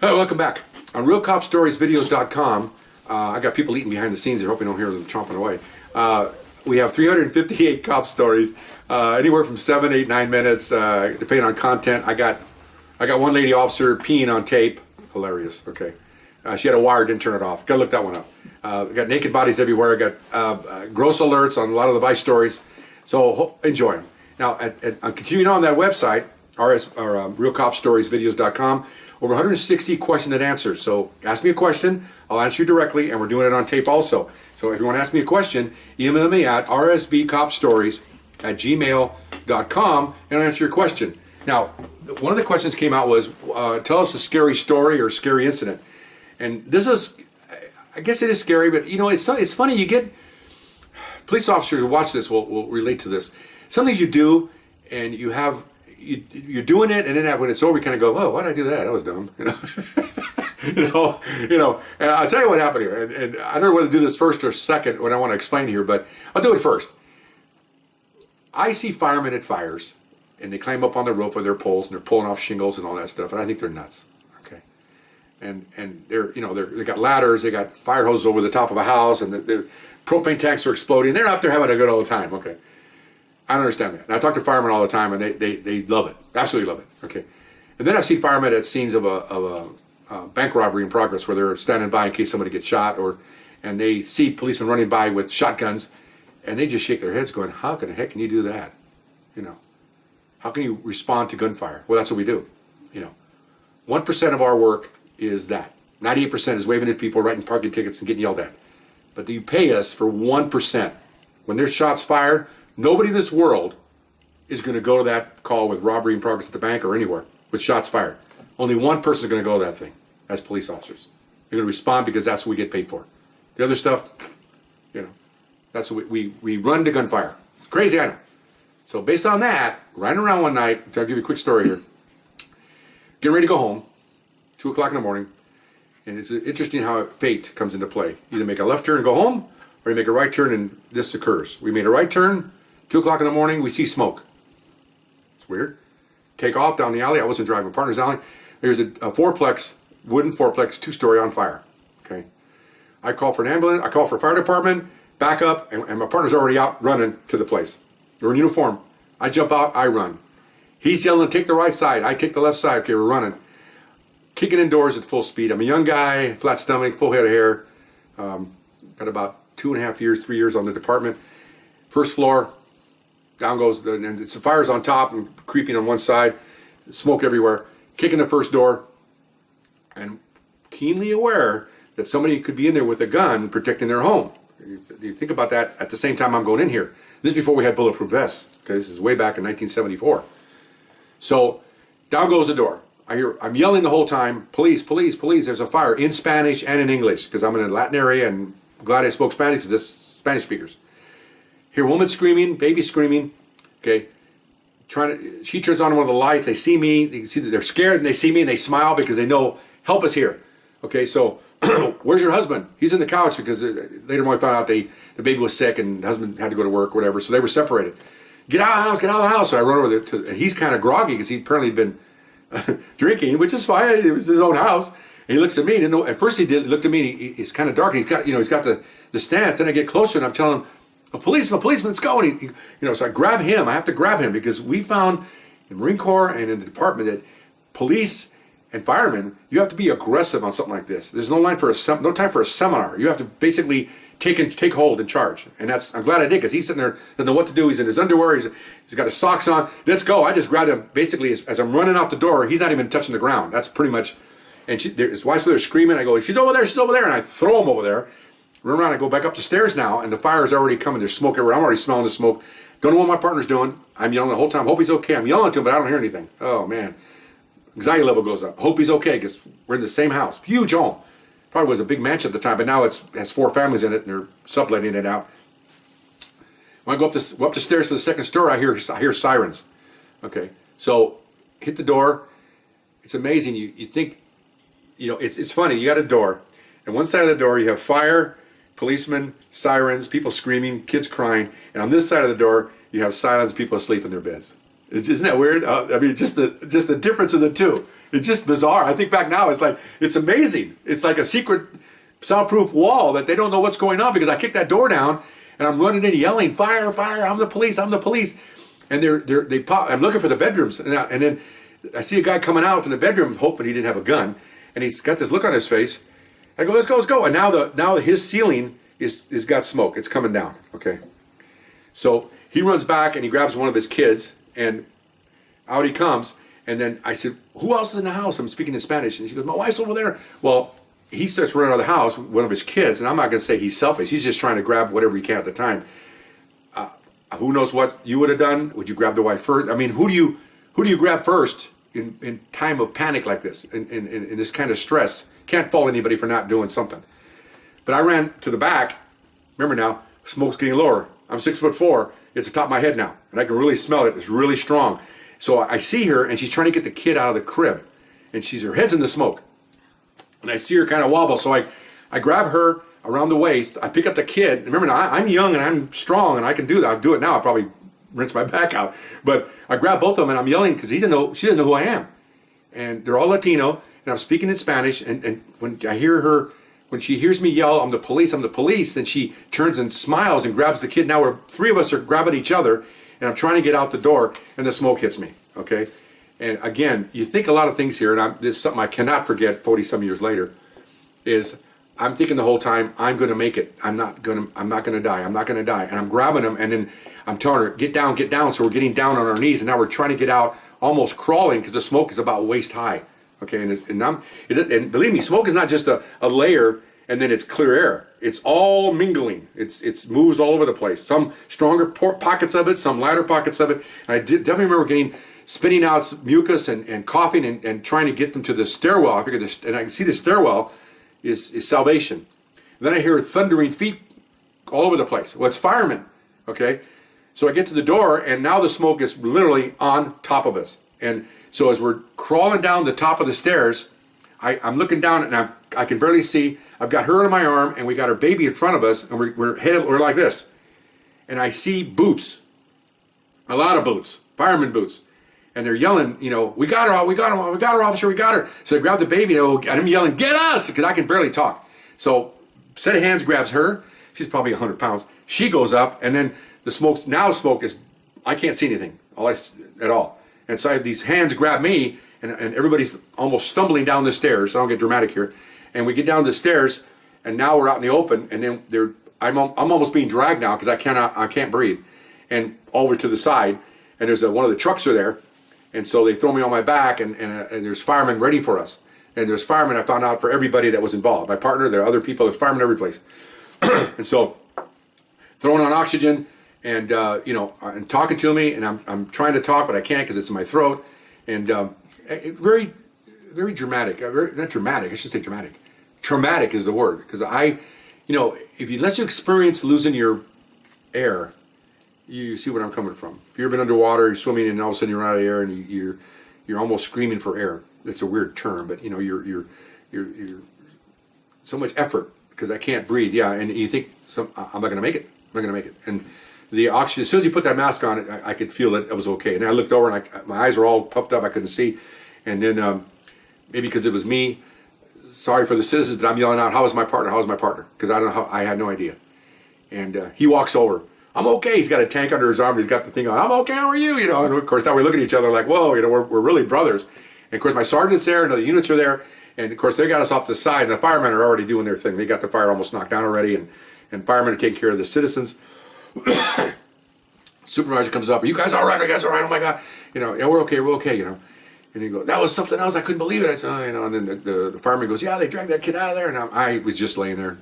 Hi, welcome back. On RealCopStoriesVideos.com, I got people eating behind the scenes here. Hope you don't hear them chomping away. We have 358 cop stories, anywhere from 7, 8, 9 minutes, depending on content. I got one lady officer peeing on tape. Hilarious. Okay, she had a wire, didn't turn it off. Gotta look that one up. Got naked bodies everywhere. Got gross alerts on a lot of the Vice stories. So enjoy them. Now, continuing on that website, RealCopStoriesVideos.com. Over 160 question and answers. So ask me a question, I'll answer you directly, and we're doing it on tape also. So if you want to ask me a question, email me at rsbcopstories@gmail.com and I'll answer your question. Now, one of the questions came out was, tell us a scary story or scary incident. And this is, I guess it is scary, but you know, it's funny, you get, police officers who watch this will relate to this. Some things you do, and you're doing it, and then when it's over, you kind of go, "Oh, why did I do that? That was dumb." And I'll tell you what happened here. And I don't know whether to do this first or second when I want to explain here, but I'll do it first. I see firemen at fires, and they climb up on the roof with their poles, and they're pulling off shingles and all that stuff, and I think they're nuts. Okay, and they got ladders, they got fire hoses over the top of a house, and the propane tanks are exploding. They're up there having a good old time. Okay. I don't understand that. And I talk to firemen all the time, and they love it, absolutely love it. Okay, and then I've seen firemen at scenes of a bank robbery in progress where they're standing by in case somebody gets shot, and they see policemen running by with shotguns, and they just shake their heads, going, "How the heck can you do that? How can you respond to gunfire?" Well, that's what we do. 1% of our work is that. 98% is waving at people, writing parking tickets, and getting yelled at. But you pay us for 1%. When there's shots fired, nobody in this world is going to go to that call with robbery in progress at the bank or anywhere with shots fired. Only one person is going to go to that thing as police officers. They're going to respond because that's what we get paid for. The other stuff, that's what we run to gunfire. It's crazy, I know. So based on that, riding around one night, I'll give you a quick story here. Getting ready to go home, 2 o'clock in the morning, and it's interesting how fate comes into play. Either make a left turn and go home, or you make a right turn and this occurs. We made a right turn, 2 o'clock in the morning, we see smoke. It's weird. Take off down the alley. I wasn't driving, partner's alley. There's a fourplex, wooden fourplex, 2-story on fire. Okay. I call for an ambulance, I call for a fire department, back up, and my partner's already out running to the place. They're in uniform. I jump out, I run. He's yelling, "Take the right side." I take the left side. Okay, we're running. Kicking indoors at full speed. I'm a young guy, flat stomach, full head of hair. Got about 2.5 years, 3 years on the department. First floor, down goes, and the fire's on top and creeping on one side, smoke everywhere, kicking the first door, and keenly aware that somebody could be in there with a gun protecting their home. You think about that at the same time I'm going in here. This is before we had bulletproof vests. Okay, this is way back in 1974. So down goes the door. I'm yelling the whole time, "Police, police, police, there's a fire," in Spanish and in English, because I'm in a Latin area and I'm glad I spoke Spanish because this Spanish speakers. Hear woman screaming, baby screaming, okay, she turns on one of the lights, they see me, they see that they're scared, and they see me and they smile because they know help is here. Okay, so where's your husband? He's in the couch because later on we found out the baby was sick and the husband had to go to work or whatever, so they were separated. "Get out of the house, get out of the house." So I run over there, and he's kind of groggy because he apparently had been drinking, which is fine, it was his own house. And he looks at me, and at first he looked at me, and he's kind of dark, and he's got the stance, and I get closer, and I'm telling him, "A policeman, let's go." And so I grab him. I have to grab him because we found in the Marine Corps and in the department that police and firemen, you have to be aggressive on something like this. There's no time for a seminar. You have to basically take hold and charge. And I'm glad I did, because he's sitting there, doesn't know what to do. He's in his underwear. He's got his socks on. "Let's go." I just grabbed him basically as I'm running out the door. He's not even touching the ground. That's pretty much. And his wife's there screaming. I go, "She's over there, she's over there." And I throw him over there. Run around, I go back up the stairs now, and the fire is already coming. There's smoke everywhere. I'm already smelling the smoke. Don't know what my partner's doing. I'm yelling the whole time, "Hope he's okay." I'm yelling to him, but I don't hear anything. Oh, man. Anxiety level goes up. Hope he's okay, because we're in the same house. Huge home. Probably was a big mansion at the time, but now it has 4 families in it, and they're subletting it out. When I go up the stairs for the second story, I hear sirens. Okay, so hit the door. It's amazing. You think, it's funny. You got a door, and one side of the door you have fire, policemen, sirens, people screaming, kids crying, and on this side of the door you have silence, people asleep in their beds. Isn't that weird? I mean, just the difference of the two. It's just bizarre. I think back now, it's amazing. It's like a secret soundproof wall that they don't know what's going on, because I kicked that door down and I'm running in yelling, fire, fire, I'm the police, I'm the police. And they pop, I'm looking for the bedrooms. And then I see a guy coming out from the bedroom hoping he didn't have a gun. And he's got this look on his face. I go, let's go, let's go. And now his ceiling is got smoke. It's coming down, okay? So he runs back and he grabs one of his kids and out he comes. And then I said, who else is in the house? I'm speaking in Spanish. And she goes, my wife's over there. Well, he starts running out of the house, one of his kids, and I'm not going to say he's selfish. He's just trying to grab whatever he can at the time. Who knows what you would have done? Would you grab the wife first? I mean, who do you grab first in time of panic like this, in this kind of stress? Can't fault anybody for not doing something. But I ran to the back. Remember now, smoke's getting lower. I'm 6'4". It's the top of my head now, and I can really smell it. It's really strong. So I see her, and she's trying to get the kid out of the crib, and her head's in the smoke. And I see her kind of wobble, so I grab her around the waist. I pick up the kid. Remember now, I'm young and I'm strong and I can do that. I'll do it now. I'll probably rinse my back out. But I grab both of them and I'm yelling because she doesn't know who I am. And they're all Latino, and I'm speaking in Spanish. And when I hear her, when she hears me yell, I'm the police, then she turns and smiles and grabs the kid. Now three of us are grabbing each other, and I'm trying to get out the door, and the smoke hits me, okay? And again, you think a lot of things here, and this is something I cannot forget 40-some years later, is I'm thinking the whole time, I'm going to make it. I'm not going to die. I'm not going to die. And I'm grabbing them, and then I'm telling her, get down, get down. So we're getting down on our knees, and now we're trying to get out, almost crawling, because the smoke is about waist high. Okay, and believe me, smoke is not just a layer, and then it's clear air. It's all mingling. It's moves all over the place. Some stronger pockets of it, some lighter pockets of it. And I definitely remember spitting out mucus and coughing and trying to get them to the stairwell. I figured and I can see the stairwell is salvation. And then I hear thundering feet all over the place. Well, it's firemen, okay? So I get to the door, and now the smoke is literally on top of us. And so as we're crawling down the top of the stairs, I'm looking down, and I can barely see. I've got her on my arm, and we got her baby in front of us, and we're like this. And I see boots, a lot of boots, fireman boots. And they're yelling, we got her, we got her, we got her, officer, we got her. So I grab the baby, and I'm yelling, get us, because I can barely talk. So set of hands grabs her. She's probably 100 pounds. She goes up, and then the smoke is, I can't see anything at all. And so I have these hands grab me, and everybody's almost stumbling down the stairs. I don't get dramatic here. And we get down the stairs, and now we're out in the open, and then I'm almost being dragged now because I can't breathe. And over to the side, and there's one of the trucks are there, and so they throw me on my back, and there's firemen ready for us. And there's firemen, I found out, for everybody that was involved. My partner, there are other people, there's firemen every place. And so throwing on oxygen, and and talking to me, and I'm trying to talk, but I can't because it's in my throat. And very, very dramatic. Not dramatic, I should say dramatic. Traumatic is the word, because unless you experience losing your air, you see where I'm coming from. If you've ever been underwater, you're swimming, and all of a sudden you're out of air, and you're almost screaming for air. That's a weird term, but you're so much effort because I can't breathe. Yeah, and you think I'm not going to make it. I'm not going to make it. And the oxygen, as soon as you put that mask on, I could feel that it was okay. And then I looked over, and my eyes were all puffed up. I couldn't see. And then maybe because it was me, sorry for the citizens, but I'm yelling out, "How is my partner? How is my partner?" Because I had no idea. And he walks over. I'm okay. He's got a tank under his arm. And he's got the thing on. I'm okay. How are you? And of course now we look at each other like, whoa. We're really brothers. And of course my sergeant's there, and the units are there, and of course they got us off the side. And the firemen are already doing their thing. They got the fire almost knocked down already, and firemen are taking care of the citizens. Supervisor comes up. Are you guys all right? Are you guys all right? Oh my God. Yeah, we're okay. And he goes, that was something else. I couldn't believe it. I said, and then the fireman goes, yeah, they dragged that kid out of there. And I was just laying there,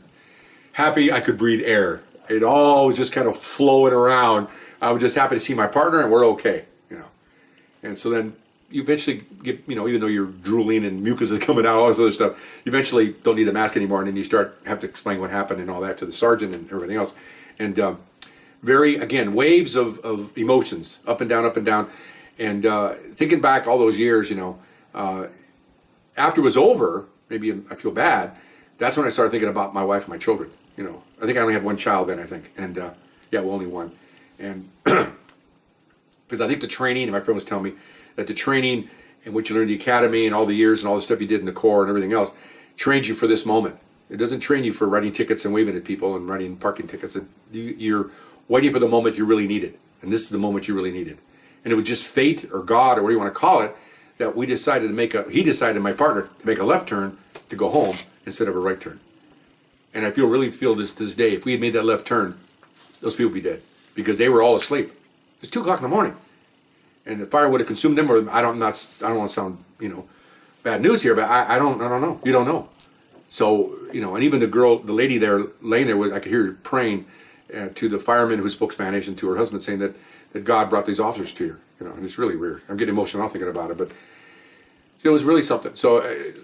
happy I could breathe air. It all was just kind of flowing around. I was just happy to see my partner, and we're okay, And so then you eventually get, even though you're drooling and mucus is coming out, all this other stuff, you eventually don't need the mask anymore, and then you have to explain what happened and all that to the sergeant and everything else. And again, waves of emotions, up and down, up and down. And thinking back all those years, after it was over, maybe I feel bad, that's when I started thinking about my wife and my children. I think I only had one child then, I think. And only one. And because I think the training, and my friend was telling me that the training and what you learned in the academy and all the years and all the stuff you did in the Corps and everything else trains you for this moment. It doesn't train you for writing tickets and waving at people and writing parking tickets. You're waiting for the moment you really need it. And this is the moment you really needed. And it was just fate or God or what do you want to call it that we decided to he decided, my partner, to make a left turn to go home instead of a right turn. And I really feel this to this day, if we had made that left turn, those people would be dead because they were all asleep. It's 2 o'clock in the morning. And the fire would have consumed them, or I don't want to sound, bad news here, but I don't know. You don't know. So, and even the lady there laying there, I could hear her praying to the fireman who spoke Spanish and to her husband saying that God brought these officers to her. And it's really weird. I'm getting emotional thinking about it, but it was really something. So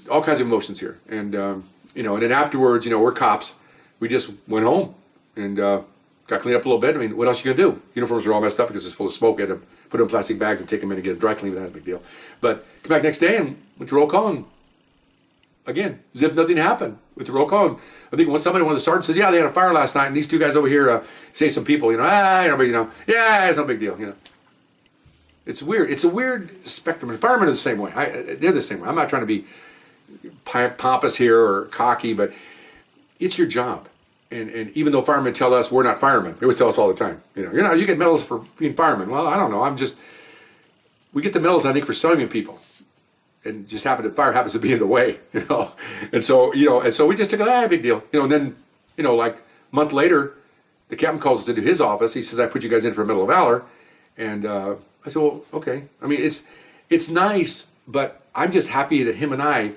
all kinds of emotions here. And, and then afterwards, we're cops. We just went home and got cleaned up a little bit. I mean, what else are you going to do? Uniforms are all messed up because it's full of smoke. You had to put them in plastic bags and take them in and get them dry cleaned. That's a big deal. But come back next day and went to roll call and again, as if nothing happened with the roll call. And I think one of the sergeants says, yeah, they had a fire last night and these 2 guys over here saved some people, yeah, it's no big deal, It's weird. It's a weird spectrum. And firemen are the same way. They're the same way. I'm not trying to be pompous here or cocky, but it's your job. And even though firemen tell us we're not firemen, they always tell us all the time, you get medals for being firemen. Well, I don't know. We get the medals, I think, for saving people. And just fire happens to be in the way, And so, we just took big deal. And then, like a month later, the captain calls us into his office. He says, I put you guys in for a Medal of Valor. And I said, well, okay. I mean, it's nice, but I'm just happy that him and I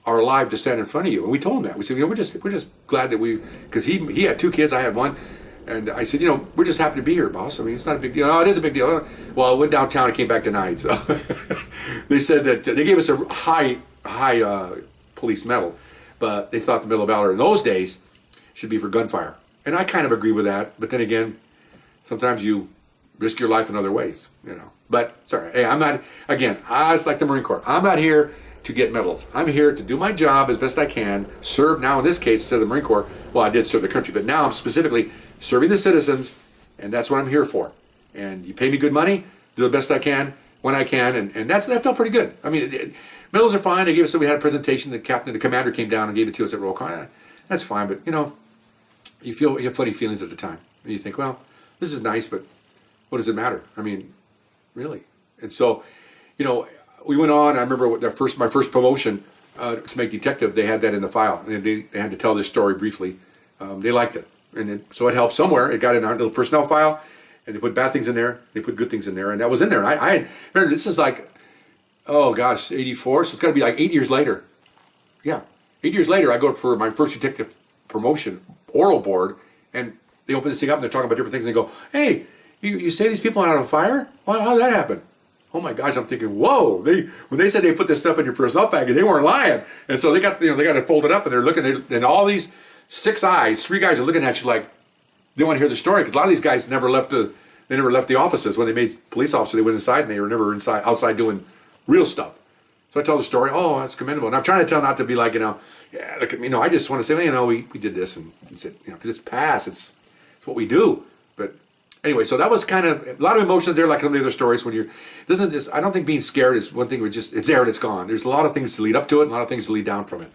are alive to stand in front of you. And we told him that. We said, we're just glad that because he had 2 kids, I had 1. And I said, we're just happy to be here, boss. I mean, it's not a big deal. No, it is a big deal. Well, I went downtown and came back tonight. So they said that they gave us a high police medal, but they thought the Medal of Valor in those days should be for gunfire. And I kind of agree with that. But then again, sometimes you risk your life in other ways, But sorry, hey, I'm not, again, I was like the Marine Corps. I'm not here to get medals. I'm here to do my job as best I can, serve now in this case instead of the Marine Corps. Well, I did serve the country, but now I'm specifically serving the citizens, and that's what I'm here for. And you pay me good money, do the best I can when I can, and that felt pretty good. I mean, medals are fine. They gave us, we had a presentation. The commander came down and gave it to us at roll call. That's fine, but you have funny feelings at the time, and you think, well, this is nice, but what does it matter? I mean, really. And so, we went on. I remember my first promotion to make detective. They had that in the file, and they had to tell this story briefly. They liked it. And so it helped somewhere. It got in our little personnel file, and they put bad things in there. They put good things in there, and that was in there. I remember this is like, oh gosh, 84. So it's got to be like 8 years later. Yeah, 8 years later, I go for my first detective promotion oral board, and they open this thing up, and they're talking about different things, and they go, hey, you say these people are out of fire? Well, how did that happen? Oh my gosh, I'm thinking, whoa! When they said they put this stuff in your personnel package, they weren't lying. And so they got it folded up, and they're looking, and all these 3 guys are looking at you like they want to hear the story, because a lot of these guys never left the offices. When they made police officer, they went inside, and they were never outside doing real stuff. So I tell the story. Oh, that's commendable. And I'm trying to tell not to be like, yeah, look at me. I just want to say, well, we did this, and it's because it's past. It's what we do. But anyway, so that was kind of a lot of emotions there, like some of the other stories. I don't think being scared is one thing. It's there and it's gone. There's a lot of things to lead up to it, and a lot of things to lead down from it.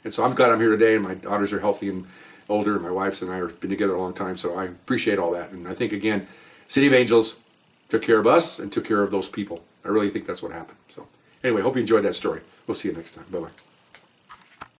And so I'm glad I'm here today, and my daughters are healthy and older, and my wife's and I have been together a long time, so I appreciate all that. And I think, again, City of Angels took care of us and took care of those people. I really think that's what happened. So anyway, hope you enjoyed that story. We'll see you next time. Bye-bye.